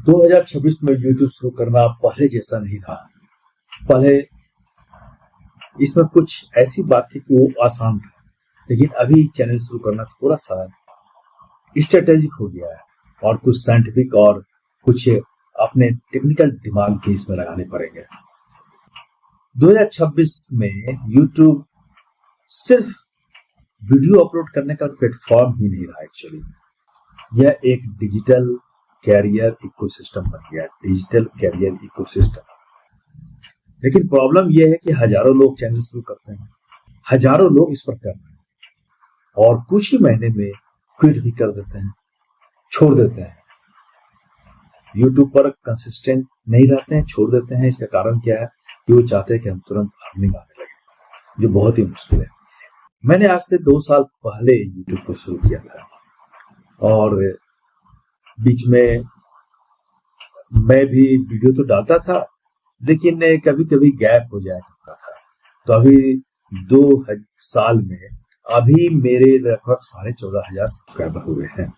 2026 में YouTube शुरू करना पहले जैसा नहीं रहा। पहले इसमें कुछ ऐसी बात थी कि वो आसान था, लेकिन अभी चैनल शुरू करना थोड़ा सा स्ट्रेटेजिक हो गया है और कुछ साइंटिफिक और कुछ अपने टेक्निकल दिमाग भी इसमें लगाने पड़ेंगे। 2026 में YouTube सिर्फ वीडियो अपलोड करने का प्लेटफॉर्म ही नहीं रहा। एक्चुअली यह एक डिजिटल कैरियर इकोसिस्टम बन गया, डिजिटल कैरियर इकोसिस्टम। लेकिन प्रॉब्लम यह है कि हजारों लोग चैनल शुरू करते हैं, हजारों लोग इस पर कर रहे हैं और कुछ ही महीने में क्विट भी कर देते हैं, छोड़ देते हैं। YouTube पर कंसिस्टेंट नहीं रहते हैं, छोड़ देते हैं। इसका कारण क्या है कि वो चाहते हैं कि हम तुरंत अर्निंग आने लगे, जो बहुत ही मुश्किल है। मैंने आज से 2 साल पहले YouTube को शुरू किया था और बीच में मैं भी वीडियो तो डालता था, लेकिन कभी कभी गैप हो जाया करता था। तो अभी 2 साल में अभी मेरे लगभग 14,500 सब्सक्राइबर हुए हैं।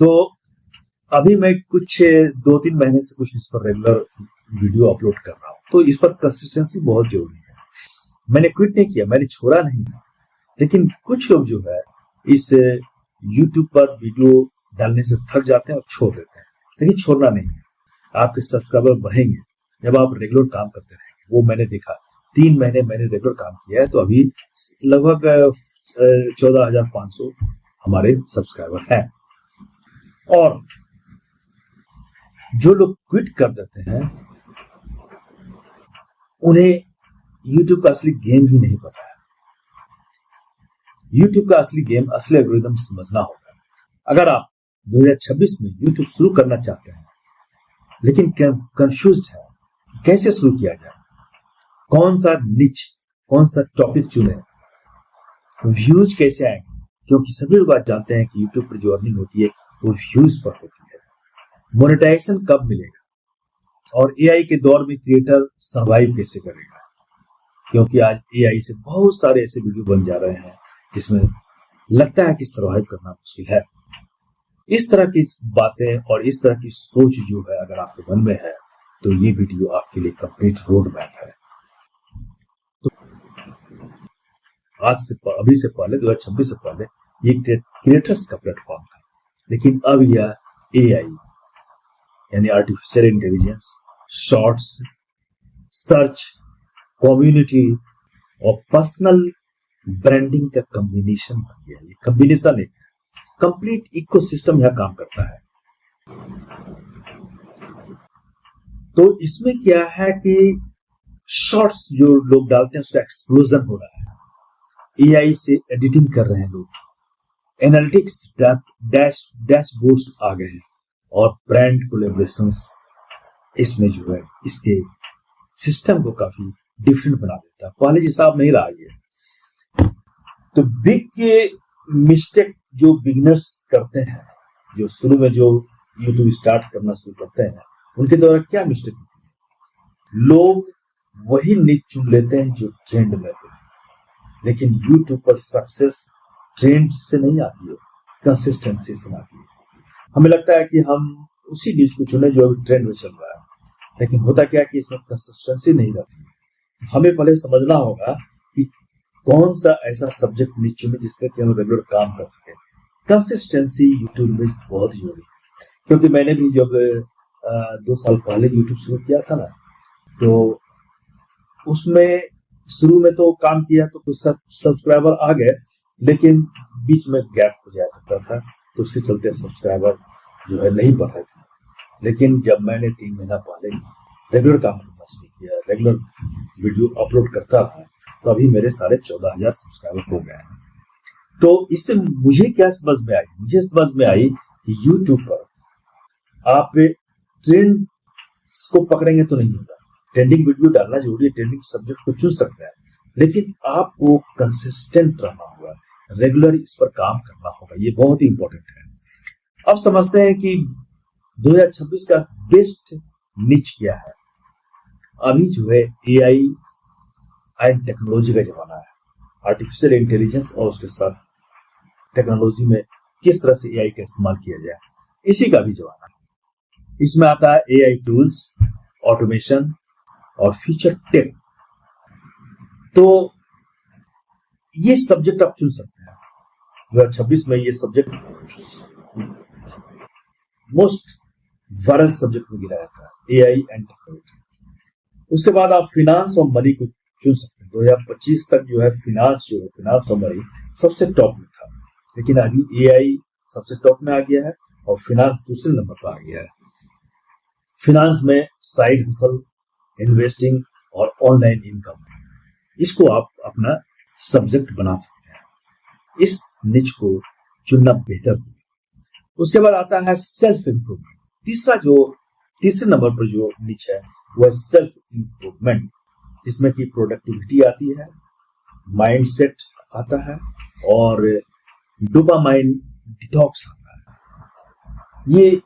तो अभी मैं कुछ 2-3 महीने से कुछ इस पर रेगुलर वीडियो अपलोड कर रहा हूँ। तो इस पर कंसिस्टेंसी बहुत जरूरी है। मैंने क्विट नहीं किया, मैंने छोड़ा नहीं, लेकिन कुछ लोग जो है इस YouTube पर वीडियो डालने से थक जाते हैं और छोड़ देते हैं। लेकिन छोड़ना नहीं है, आपके सब्सक्राइबर बढ़ेंगे जब आप रेगुलर काम करते रहेंगे। वो मैंने देखा, 3 महीने मैंने रेगुलर काम किया है, तो अभी लगभग 14,500 हमारे सब्सक्राइबर हैं। और जो लोग क्विट कर देते हैं उन्हें YouTube का असली गेम ही नहीं पता है। YouTube का असली गेम, असली एल्गोरिथम समझना होगा। अगर आप 2026 में YouTube शुरू करना चाहते हैं लेकिन कंफ्यूज्ड है कैसे शुरू किया जाए, कौन सा निच, कौन सा टॉपिक चुने, व्यूज कैसे आएंगे, क्योंकि सभी लोग आज जानते हैं कि YouTube पर जो अर्निंग होती है वो व्यूज पर होती है। मोनेटाइजेशन कब मिलेगा और AI के दौर में क्रिएटर सर्वाइव कैसे करेगा, क्योंकि आज AI से बहुत सारे ऐसे वीडियो बन जा रहे हैं जिसमें लगता है कि सर्वाइव करना मुश्किल है। इस तरह की बातें और इस तरह की सोच जो है अगर आपके मन में है तो ये वीडियो आपके लिए कंप्लीट रोड मैप है। तो आज से अभी से पहले 2026 से पहले ये क्रिएटर्स का प्लेटफॉर्म था, लेकिन अब यह AI यानी artificial intelligence, shorts, search, community और पर्सनल ब्रांडिंग का कॉम्बिनेशन बन गया। ये कॉम्बिनेशन है, कंप्लीट इकोसिस्टम यहां काम करता है। तो इसमें क्या है कि शॉर्ट्स जो लोग डालते हैं उसका एक्सप्लोजन हो रहा है। AI से एडिटिंग कर रहे हैं लोग, एनालिटिक्स डैशबोर्ड्स आ गए हैं और ब्रांड कोलैबोरेशंस इसमें जो है इसके सिस्टम को काफी डिफरेंट बना देता है। पहले जैसा अब नहीं रहा ये। तो बिग मिस्टेक जो बिगिनर्स करते हैं, जो शुरू में जो YouTube स्टार्ट करना शुरू करते हैं, उनके द्वारा क्या मिस्टेक होती है, लोग वही निच चुन लेते हैं जो ट्रेंड में है। लेकिन YouTube पर सक्सेस ट्रेंड से नहीं आती है, कंसिस्टेंसी से आती है। हमें लगता है कि हम उसी निच को चुने जो अभी ट्रेंड में चल रहा है, लेकिन होता क्या है कि इसमें कंसिस्टेंसी नहीं रहती है। हमें पहले समझना होगा कि कौन सा ऐसा सब्जेक्ट निच चुने जिसपे कि हम रेगुलर काम कर सके। कंसिस्टेंसी YouTube में बहुत जरूरी है, क्योंकि मैंने भी जब 2 साल पहले YouTube शुरू किया था ना, तो उसमें शुरू में तो काम किया तो कुछ सब्सक्राइबर आ गए, लेकिन बीच में गैप हो जाया करता था, तो उसके चलते सब्सक्राइबर जो है नहीं बढ़ रहे थे। लेकिन जब मैंने 3 महीना पहले रेगुलर काम करना शुरू किया, रेगुलर वीडियो अपलोड करता था, तो अभी मेरे 14,500 सब्सक्राइबर हो गए हैं। तो इससे मुझे क्या समझ में आई, मुझे समझ में आई कि YouTube पर आप ट्रेंड को पकड़ेंगे तो नहीं होगा। ट्रेंडिंग वीडियो डालना जरूरी है, ट्रेंडिंग सब्जेक्ट को चुन सकते हैं, लेकिन आपको कंसिस्टेंट रहना होगा, रेगुलर इस पर काम करना होगा। ये बहुत ही इंपॉर्टेंट है। अब समझते हैं कि 2026 का बेस्ट निच क्या है। अभी जो है AI एंड टेक्नोलॉजी का जमाना है, आर्टिफिशियल इंटेलिजेंस और उसके साथ टेक्नोलॉजी में किस तरह से AI का इस्तेमाल किया जाए, इसी का भी जमाना है। इसमें आता है एआई टूल्स, ऑटोमेशन और फ्यूचर टेक। तो ये सब्जेक्ट आप चुन सकते हैं। 2026 में ये सब्जेक्ट मोस्ट वायरल सब्जेक्ट में गिराया था, एआई एंड टेक्नोलॉजी। उसके बाद आप फिनांस और मनी को चुन सकते हैं। 2025 तक जो है फिनांस और मनी सबसे टॉप में था, लेकिन अभी एआई सबसे टॉप में आ गया है और फिनांस दूसरे नंबर पर आ गया है। फिनांस में साइड हसल, इन्वेस्टिंग और ऑनलाइन इनकम, इसको आप अपना सब्जेक्ट बना सकते हैं। इस निच को चुनना बेहतर होगा। उसके बाद आता है सेल्फ इंप्रूवमेंट। तीसरे नंबर पर जो निच है वह सेल्फ इंप्रूवमेंट, जिसमें कि प्रोडक्टिविटी आती है, माइंडसेट आता है और डोपामाइन डिटॉक्स आता है। ये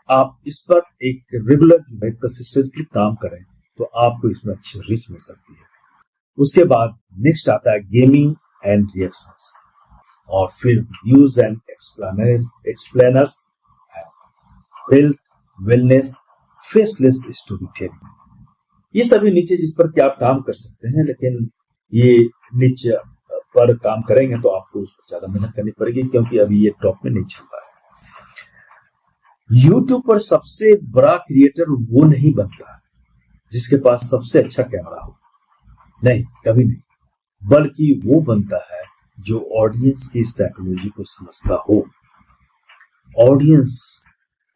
आप इस पर एक रेगुलर जो है कंसिस्टेंटली काम करें तो आपको इसमें अच्छी रीच मिल सकती है। उसके बाद नेक्स्ट आता है गेमिंग एंड रिएक्शंस, और फिर views and explainers, health, wellness, faceless story telling. ये सभी नीचे जिस पर कि आप काम कर सकते हैं, लेकिन ये नीचे पर काम करेंगे तो आपको उस पर ज्यादा मेहनत करनी पड़ेगी, क्योंकि अभी ये टॉप में नहीं चल रहा है। यूट्यूब पर सबसे बड़ा क्रिएटर वो नहीं बनता जिसके पास सबसे अच्छा कैमरा हो, नहीं, कभी नहीं, बल्कि वो बनता है जो ऑडियंस की साइकोलॉजी को समझता हो। ऑडियंस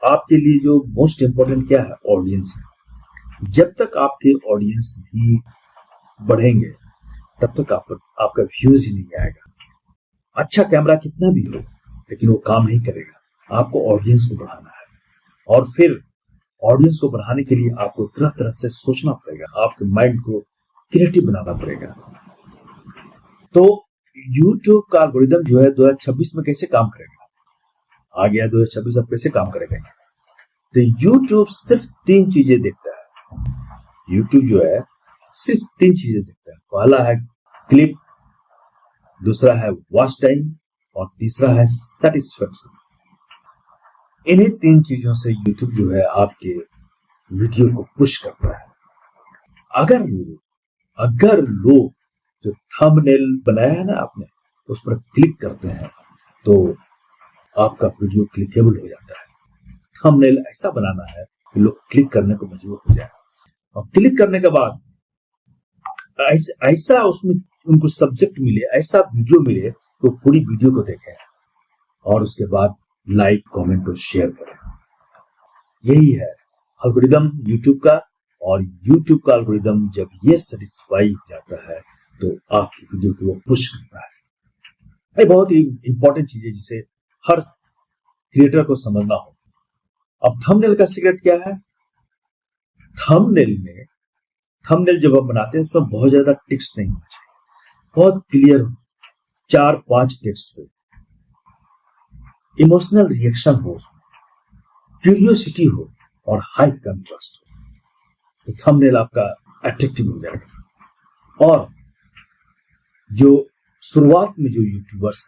आपके लिए जो मोस्ट इंपॉर्टेंट क्या है, ऑडियंस है। जब तक आपके ऑडियंस नहीं बढ़ेंगे तब तक आपका व्यूज ही नहीं आएगा। अच्छा कैमरा कितना भी हो लेकिन वो काम नहीं करेगा। आपको ऑडियंस को बढ़ाना है, और फिर ऑडियंस को बढ़ाने के लिए आपको तरह तरह से सोचना पड़ेगा, आपके माइंड को क्रिएटिव बनाना पड़ेगा। तो YouTube का एल्गोरिदम जो है 2026 में कैसे काम करेगा, आ गया 2026 अब कैसे काम करेगा। तो YouTube सिर्फ 3 चीजें देखता है। YouTube जो है सिर्फ 3 चीजें देखता है। पहला है क्लिक, दूसरा है वॉच टाइम और तीसरा है सेटिस्फेक्शन। इन्हीं 3 चीजों से YouTube जो है आपके वीडियो को पुश करता है। अगर लोग जो थंबनेल बनाया है ना आपने, उस पर क्लिक करते हैं तो आपका वीडियो क्लिकेबल हो जाता है। थंबनेल ऐसा बनाना है कि लोग क्लिक करने को मजबूर हो जाए, और क्लिक करने के बाद ऐसा उसमें उनको सब्जेक्ट मिले, ऐसा वीडियो मिले तो पूरी वीडियो को देखें और उसके बाद लाइक, कमेंट और शेयर करें। यही है एल्गोरिदम YouTube का, और YouTube का एल्गोरिदम जब ये सेटिस्फाई हो जाता है तो आपकी वीडियो को वो पुश करता है। ये बहुत ही इंपॉर्टेंट चीज है जिसे हर क्रिएटर को समझना हो। अब थंबनेल का सीक्रेट क्या है? थंबनेल जब आप बनाते हैं उसमें बहुत ज्यादा टेक्स्ट नहीं होना चाहिए, बहुत क्लियर हो, 4-5 टेक्स्ट हो, इमोशनल रिएक्शन हो, क्यूरियोसिटी हो और हाई कंट्रास्ट हो, तो थंबनेल आपका अट्रैक्टिव हो जाएगा। और जो शुरुआत में जो यूट्यूबर्स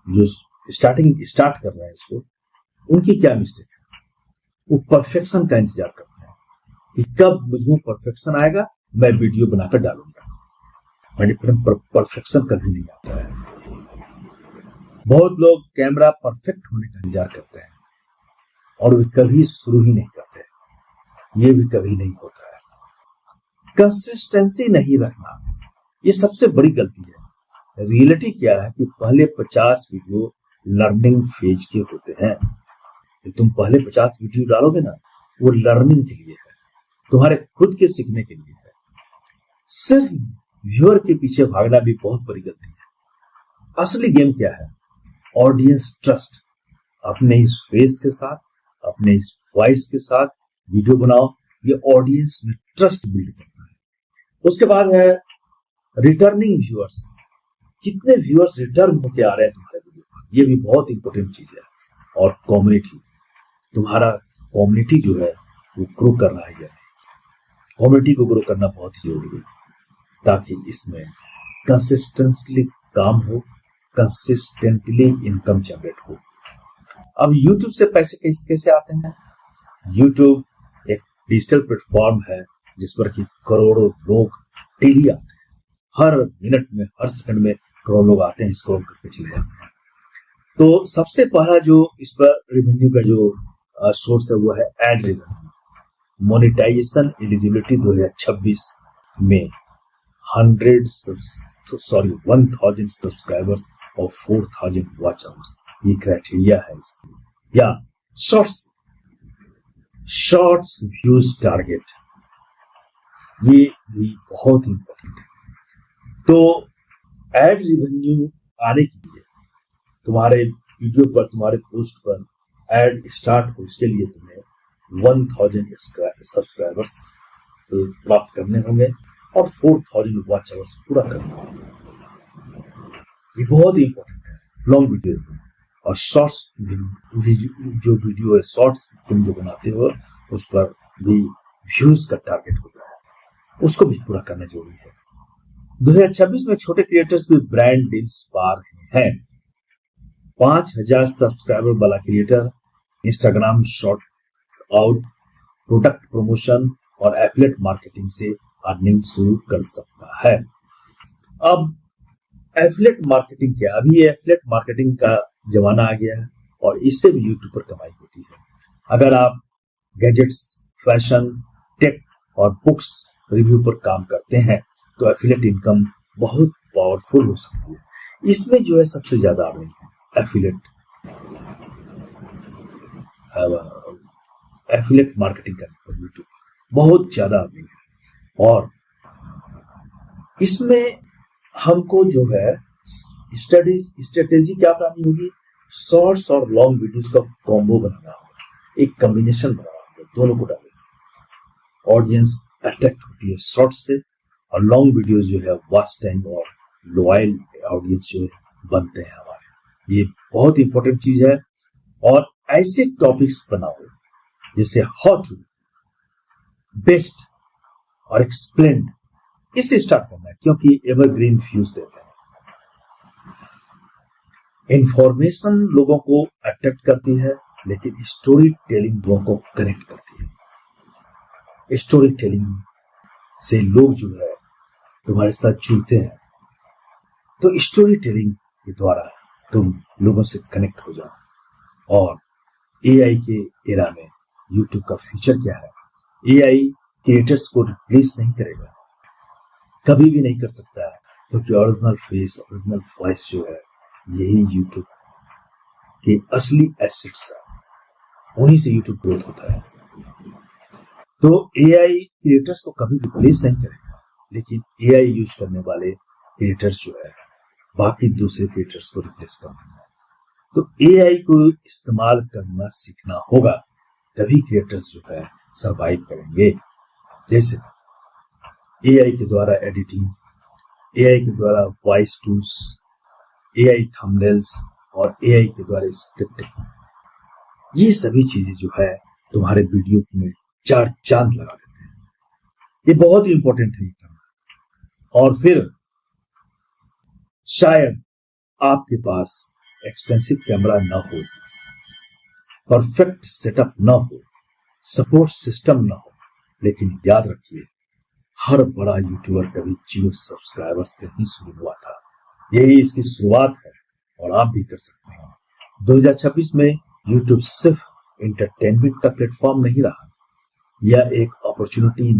जो स्टार्ट कर रहे हैं इसको, उनकी क्या मिस्टेक है? वो परफेक्शन का इंतजार करते हैं कि कब मुझमें परफेक्शन आएगा मैं वीडियो बनाकर डालूंगा। परफेक्शन कभी नहीं आता है। बहुत लोग कैमरा परफेक्ट होने का इंतजार करते हैं और वे कभी शुरू ही नहीं करते, ये भी कभी नहीं होता है। कंसिस्टेंसी नहीं रखना, ये सबसे बड़ी गलती है। रियलिटी क्या है कि पहले 50 वीडियो लर्निंग फेज के होते हैं। तो तुम पहले 50 वीडियो डालोगे ना, वो लर्निंग के लिए है, तुम्हारे खुद के सीखने के लिए है। सिर्फ व्यूअर के पीछे भागना भी बहुत बड़ी गलती है। असली गेम क्या है? Audience trust. अपने इस फेस के साथ, अपने इस वॉइस के साथ वीडियो बनाओ, ये ऑडियंस में ट्रस्ट बिल्ड करना है। उसके बाद है रिटर्निंग व्यूअर्स। कितने व्यूअर्स रिटर्न होके आ रहे हैं तुम्हारे वीडियो पर, ये भी बहुत इंपॉर्टेंट चीज है। और कम्युनिटी, तुम्हारा कम्युनिटी जो है वो ग्रो कर रहा है या नहीं। कम्युनिटी को ग्रो करना बहुत ही जरूरी है ताकि इसमें कंसिस्टेंटली काम हो, कंसिस्टेंटली इनकम जनरेट हो। अब YouTube से पैसे कैसे आते हैं? यूट्यूब एक डिजिटल प्लेटफॉर्म है जिस पर कि करोड़ों लोग डेली आते हैं, हर मिनट में हर सेकंड में करोड़ों लोग आते हैं, स्क्रॉल करके चले जाते हैं। तो सबसे पहला जो इस पर रेवेन्यू का जो सोर्स है वो है एड रेवेन्यू। मोनेटाइजेशन एलिजिबिलिटी 2026 में 1000 सब्सक्राइबर्स और 4000 वॉच आवर्स, ये क्राइटेरिया है इसके। या शॉर्ट्स व्यूज टारगेट, ये भी बहुत इंपॉर्टेंट है। तो एड रेवेन्यू आने के लिए तुम्हारे वीडियो पर, तुम्हारे पोस्ट पर एड स्टार्ट हो, इसके लिए तुम्हें 1000 सब्सक्राइबर्स प्राप्त करने होंगे और 4000 वॉच आवर्स पूरा करना होगा। ये बहुत ही इंपॉर्टेंट है लॉन्ग वीडियो में। और शॉर्ट्स जो वीडियो है, शॉर्ट्स तुम जो बनाते हो उस पर भी व्यूज का टारगेट होता है, उसको भी पूरा करना जरूरी है। 2026 में छोटे क्रिएटर्स भी ब्रांड डील्स पा रहे हैं। 5000 सब्सक्राइबर वाला creator Instagram short out, product promotion और एफिलिएट मार्केटिंग से अर्निंग शुरू कर सकता है। अब एफिलिएट मार्केटिंग क्या? अभी एफिलिएट मार्केटिंग का जमाना आ गया है और इससे भी यूट्यूब पर कमाई होती है। अगर आप गैजेट्स, फैशन, टेक और बुक्स रिव्यू पर काम करते हैं तो एफिलिएट इनकम बहुत पावरफुल हो सकती है। इसमें जो है सबसे ज्यादा आ रही है एफिलिएट मार्केटिंग करने पर यूट्यूब बहुत ज्यादा आ रही है। और इसमें हमको जो है स्ट्रेटेजी क्या बनानी होगी? शॉर्ट्स और लॉन्ग वीडियोस का कॉम्बो बनाना होगा, एक कॉम्बिनेशन बनाना होगा, दोनों को डालेंगे। ऑडियंस अट्रैक्ट होती है शॉर्ट्स से और लॉन्ग वीडियोस जो है वॉच टाइम और लॉयल ऑडियंस जो है बनते हैं हमारे। ये बहुत इंपॉर्टेंट चीज है। और ऐसे टॉपिक्स बनाओ जैसे हाउ टू, बेस्ट और एक्सप्लेन, इससे स्टार्ट करना है क्योंकि एवरग्रीन व्यूज देते हैं। इंफॉर्मेशन लोगों को अट्रैक्ट करती है लेकिन स्टोरी टेलिंग लोगों को कनेक्ट करती है। स्टोरी टेलिंग से लोग जो है तुम्हारे साथ जुड़ते हैं। तो स्टोरी टेलिंग के द्वारा तुम लोगों से कनेक्ट हो जाओ। और एआई के एरा में यूट्यूब का फ्यूचर क्या है? एआई क्रिएटर्स को रिप्लेस नहीं करेगा, कभी भी नहीं कर सकता है, क्योंकि ओरिजिनल फेस, ओरिजिनल वॉइस जो है यही यूट्यूब के असली एसेट्स है, उन्हीं से यूट्यूब ग्रोथ होता है। तो एआई क्रिएटर्स को कभी रिप्लेस नहीं करेगा, लेकिन एआई यूज करने वाले क्रिएटर्स जो है बाकी दूसरे क्रिएटर्स को रिप्लेस कर देंगे। तो एआई को इस्तेमाल करना सीखना होगा, तभी क्रिएटर्स जो है सरवाइव करेंगे। जैसे एआई के द्वारा एडिटिंग, एआई के द्वारा वॉइस टूल्स, एआई थंबनेल्स और एआई के द्वारा स्क्रिप्टिंग, ये सभी चीजें जो है तुम्हारे वीडियो में चार चांद लगा देते हैं। ये बहुत ही इंपॉर्टेंट है ये करना। और फिर शायद आपके पास एक्सपेंसिव कैमरा ना हो, परफेक्ट सेटअप ना हो, सपोर्ट सिस्टम ना हो, लेकिन याद रखिए हर बड़ा यूट्यूबर कभी 0 सब्सक्राइबर से ही शुरू हुआ था। यही इसकी शुरुआत है और आप भी कर सकते हैं। 2026 में यूट्यूब सिर्फ एंटरटेनमेंट का प्लेटफॉर्म नहीं रहा, यह एक अपॉर्चुनिटी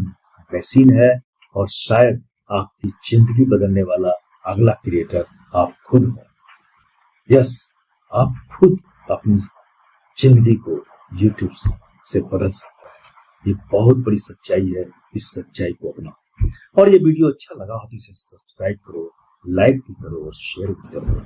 मशीन है और शायद आपकी जिंदगी बदलने वाला अगला क्रिएटर आप खुद हो। यस, आप खुद अपनी जिंदगी को यूट्यूब से बदल सकते हैं। ये बहुत बड़ी सच्चाई है, इस सच्चाई को अपनाओ। और ये वीडियो अच्छा लगा हो तो इसे सब्सक्राइब करो, लाइक भी करो और शेयर भी करो।